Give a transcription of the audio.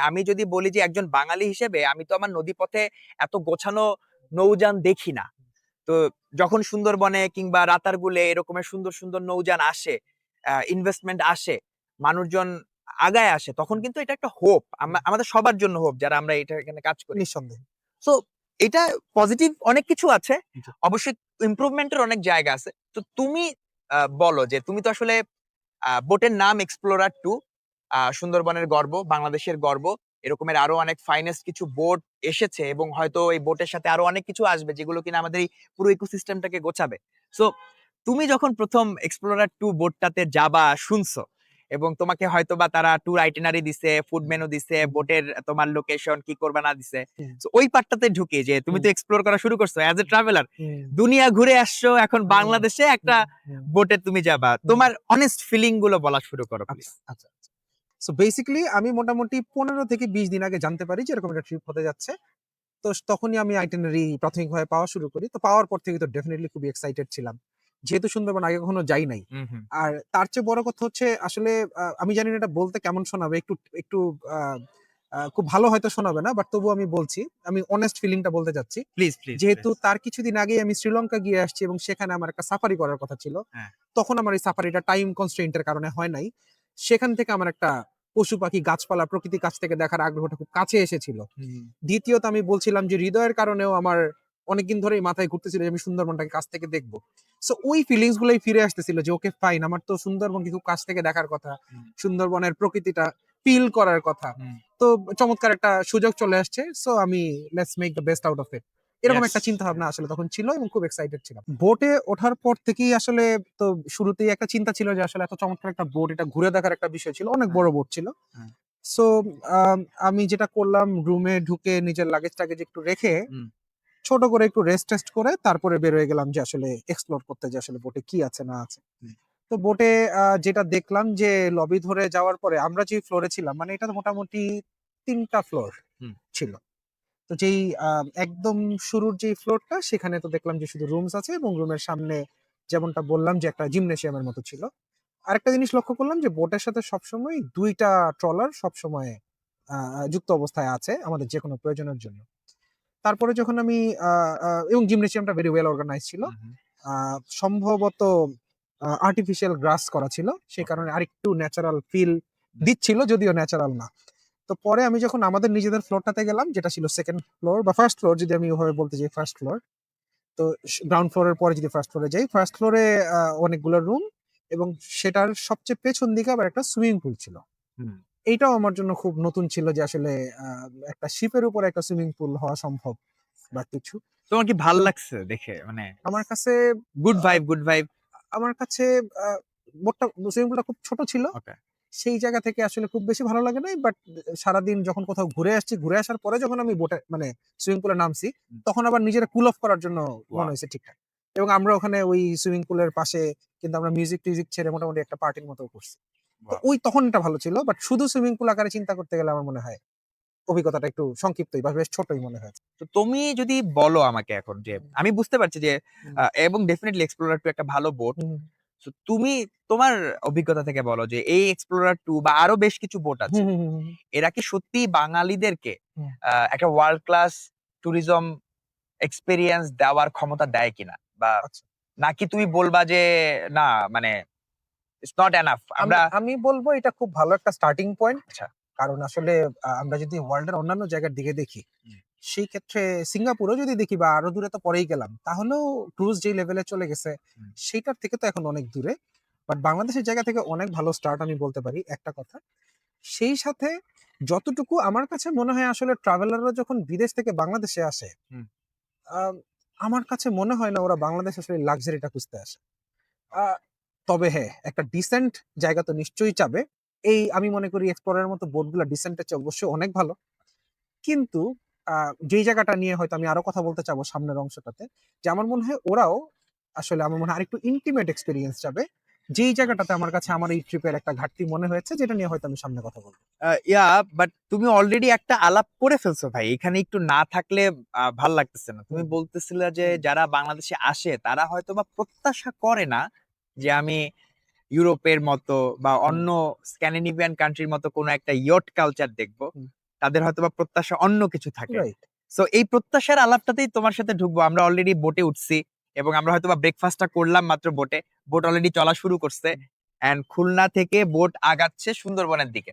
আমি যদি বলি যে একজন বাঙালি হিসেবে আমি তো আমার নদীপথে এত গোছানো নৌযান দেখি না। তো যখন সুন্দরবনে কিংবা রাতারগুলে এরকমের সুন্দর সুন্দর নৌযান আসে, ইনভেস্টমেন্ট আসে, মানুষজন আগায় আসে, তখন কিন্তু এটা একটা হোপ, আমাদের সবার জন্য হোপ যারা আমরা এটা এখানে কাজ করি। নিঃসন্দেহে। সো এটা পজিটিভ অনেক কিছু আছে, জি। অবশ্যই ইমপ্রুভমেন্টের অনেক জায়গা আছে। তো তুমি বলো যে তুমি তো আসলে বোটের নাম এক্সপ্লোরার 2, সুন্দরবনের গর্ব, বাংলাদেশের গর্ব, এরকমের আরো অনেক ফাইনেস্ট কিছু বোট এসেছে এবং হয়তো এই বোটের সাথে আরো অনেক কিছু আসবে যেগুলো কিনা আমাদের এই পুরো ইকোসিস্টেমটাকে গোছাবে। সো তুমি যখন প্রথম এক্সপ্লোরার 2 বোটটাতে যাবা শুনছো, এবং তোমাকে হয়তো বা তারা ট্যুর আইটিনারি দিছে, ফুড মেনু দিছে, বোটের তোমার লোকেশন কি করবা না দিছে, তো ওই পার্টটাতে ঢুকে যে তুমি তো এক্সপ্লোর করা শুরু করছো অ্যাজ এ ট্রাভেলার, দুনিয়া ঘুরে আসছো, এখন বাংলাদেশে একটা বোটে তুমি যাবা, তোমার অনেস্ট ফিলিং গুলো বলা শুরু করো প্লিজ। আচ্ছা। সো বেসিক্যালি আমি মোটামুটি 15 থেকে 20 দিন আগে জানতে পারি যে এরকম একটা ট্রিপ হতে যাচ্ছে। তো তখনই আমি আইটিনারি প্রাথমিকভাবে পাওয়া শুরু করি। তো পাওয়ার পর থেকে তো ডেফিনিটলি খুবই এক্সাইটেড ছিলাম। যেহেতু সুন্দরবন আগে কখনো যাই নাই। আর তার চেয়ে বড় কথা হচ্ছে আসলে আমি জানি না এটা বলতে কেমন শোনাবে, একটু একটু আ আ খুব ভালো হয়তো শোনাবে না, বাট তবুও আমি বলছি। আমি অনেস্ট ফিলিংটা বলতে চাচ্ছি। Please please. যেহেতু তার কিছুদিন আগেই আমি শ্রীলঙ্কা গিয়ে আসছি এবং সেখানে আমার একটা সাফারি করার কথা ছিল। হ্যাঁ। তখন আমার এই সাফারিটা টাইম কনস্ট্রেইন্ট এর কারণে হয় নাই। সেখান থেকে আমার একটা পশু-পাখি, গাছপালা, প্রকৃতি কাছ থেকে দেখার আগ্রহটা খুব কাছে এসেছিল। দ্বিতীয়ত আমি বলছিলাম যে হৃদয়ের কারণেও আমার অনেকদিন ধরেই মাথায় ঘুরতেছিল যে আমি সুন্দরবনটাকে কাছ থেকে দেখব। সো ওই ফিলিংস গুলাই ফিরে আসতেছিল যে ওকে ফাইন, আমার তো সুন্দরবনকে খুব কাছ থেকে দেখার কথা। সুন্দরবনের প্রকৃতিটা ফিল করার কথা। তো চমৎকার একটা সুযোগ চলে আসছে। সো আমি let's make the best out of it. এরকম Yes. একটা চিন্তা ভাবনা আসলে তখন ছিল এবং খুব এক্সাইটেড ছিলাম। বোটে ওঠার পর থেকেই আসলে তো শুরুতেই একটা চিন্তা ছিল যে আসলে এত চমৎকার একটা বোট, এটা ঘুরে দেখার একটা বিষয় ছিল। অনেক বড় বোট ছিল। হ্যাঁ। সো আমি যেটা করলাম, রুমে ঢুকে নিজের লাগেজ-টাগেজ একটু রেখে ছোট করে একটু রেস্ট টেস্ট করে তারপরে বের হয়ে গেলাম যে আসলে এক্সপ্লোর করতে, যে আসলে বোটে কি আছে না আছে। তো বোটে যেটা দেখলাম যে লবি ধরে যাওয়ার পরে আমরা যে ফ্লোরে ছিলাম, মানে এটা তো মোটামুটি ৩ টা ফ্লোর ছিল। তো যেই একদম শুরুর যেই ফ্লোরটা, সেখানে তো দেখলাম যে শুধু রুমস আছে এবং রুমের সামনে যেমনটা বললাম যে একটা জিমনেসিয়ামের মতো ছিল। আরেকটা জিনিস লক্ষ্য করলাম যে বোটের সাথে সবসময় ২ টা ট্রলার সবসময় যুক্ত অবস্থায় আছে আমাদের যেকোনো প্রয়োজনের জন্য। তারপরে যখন আমি আ আ এবং জিমনেসিয়ামটা ভেরি ওয়েল অর্গানাইজ ছিল। আ সম্ভবত আর্টিফিশিয়াল গ্রাস করা ছিল। সেই কারণে আরেকটু ন্যাচারাল ফিল দিচ্ছিল, যদিও ন্যাচারাল না। তো পরে আমি যখন আমাদের নিজেদের ফ্লোরটাতে গেলাম, যেটা ছিল 2nd ফ্লোর বা 1st ফ্লোর, যদি আমি ওভাবে বলতে যাই 1st ফ্লোর। তো গ্রাউন্ড ফ্লোরের পরে যদি 1st ফ্লোরে যাই, 1st ফ্লোরে অনেকগুলো রুম এবং সেটার সবচেয়ে পেছন দিকে আবার একটা সুইমিং পুল ছিল। এইটাও আমার জন্য খুব নতুন ছিল যে আসলে আ একটা শিপের উপরে একটা সুইমিং পুল হওয়া সম্ভব বা কিছু। তোমার কি ভাল তো লাগছে দেখে? মানে আমার কাছে গুড আ ভাইব, গুড ভাইব। আমার কাছে আ বোটটা, সুইমিং পুলটা খুব ছোট ছিল। ওকে। সেই জায়গা থেকে আসলে খুব বেশি ভালো লাগে নাই। বাট সারাদিন যখন কোথাও ঘুরে আসছি, ঘুরে আসার পরে যখন আমি বোটে মানে সুইমিং পুলে নামছি, তখন আবার নিজেরা কুল অফ করার জন্য মনে হইছে ঠিকঠাক। এবং আমরা ওখানে ওই সুইমিং পুলের পাশে কিন্তু আমরা মিউজিক-টিউজিক ছেড়ে মোটামুটি একটা পার্টির মতো করছি। তো তখন এটা ভালো ছিল। বাট শুধু সুইমিং পুল আকারে চিন্তা করতে গেলে আমার মনে হয় অভিজ্ঞতাটা একটু সংক্ষিপ্তই বা বেশ ছোটই মনে হয়েছে। তো তুমি যদি বলো আমাকে এখন যে আমি বুঝতে পারছি যে এবং ডেফিনেটলি এক্সপ্লোরার 2 একটা ভালো বোট। তো তুমি তোমার অভিজ্ঞতা থেকে বলো যে এই এক্সপ্লোরার 2 বা আরো বেশ কিছু বোট আছে, এরা কি সত্যি বাঙালিদেরকে একটা ওয়ার্ল্ড ক্লাস ট্যুরিজম এক্সপেরিয়েন্স দেওয়ার ক্ষমতা দেয় কিনা, বা আচ্ছা। নাকি তুমি বলবা যে না, মানে ইটস নট এনাফ আমরা। আমি বলব এটা খুব ভালো একটা স্টার্টিং পয়েন্ট। আচ্ছা। কারণ আসলে আমরা যদি ওয়ার্ল্ড এর অন্যান্য জায়গার দিকে দেখি, সেই ক্ষেত্রে সিঙ্গাপুরও যদি দেখি বা আরো দূরে তো পরেই গেলাম, তাহলেও ক্রুজ যে লেভেলে চলে গেছে সেইটার থেকে তো এখন অনেক দূরে। বাট বাংলাদেশের জায়গা থেকে অনেক ভালো স্টার্ট আমি বলতে পারি, একটা কথা। সেই সাথে যতটুকু আমার কাছে মনে হয় আসলে ট্রাভেলাররা যখন বিদেশ থেকে বাংলাদেশে আসে, আম আমার কাছে মনে হয় না ওরা বাংলাদেশে আসলে লাক্সারিটা খুঁজতে আসে। আ তবে হ্যাঁ, একটা ডিসেন্ট জায়গা তো নিশ্চয়ই চাবে। আমি মনে করি এক্সপ্লোরার এর মতো বোটগুলা ডিসেন্ট এর চেয়ে অবশ্যই অনেক ভালো। কিন্তু আ যেই জায়গাটা নিয়ে হয়তো আমি আরো কথা বলতে চাবো সামনের অংশটাতে, যে আমার মনে হয় ওরাও আসলে আমার মনে হয় আরেকটু ইন্টিমেট এক্সপেরিয়েন্স চাবে। যেই জায়গাটাতে আমার কাছে আমার এই ট্রিপের একটা ঘাটতি মনে হয়েছে, যেটা নিয়ে হয়তো আমি সামনে কথা বলব। ইয়া, বাট তুমি অলরেডি একটা আলাপ করে ফেলছো ভাই, এখানে একটু না থাকলে ভাল লাগতেছে না। তুমি বলতেছিলে যে যারা বাংলাদেশে আসে তারা হয়তো বা প্রত্যাশা করে না যে আমি ইউরোপের মতো বা অন্য স্ক্যান্ডিনেভিয়ান কান্ট্রির মতো কোনো একটা ইয়ট কালচার দেখবো। তাদের হয়তোবা প্রত্যাশা অন্য কিছু থাকে। রাইট। সো এই প্রত্যাশার আলাপটাতেই তোমার সাথে ঢুকবো। আমরা অলরেডি বোটে উঠছি এবং আমরা হয়তোবা ব্রেকফাস্টটা করলাম মাত্র বোটে। বোট অলরেডি চলা শুরু করছে এন্ড খুলনা থেকে বোট আগাচ্ছে সুন্দরবনের দিকে।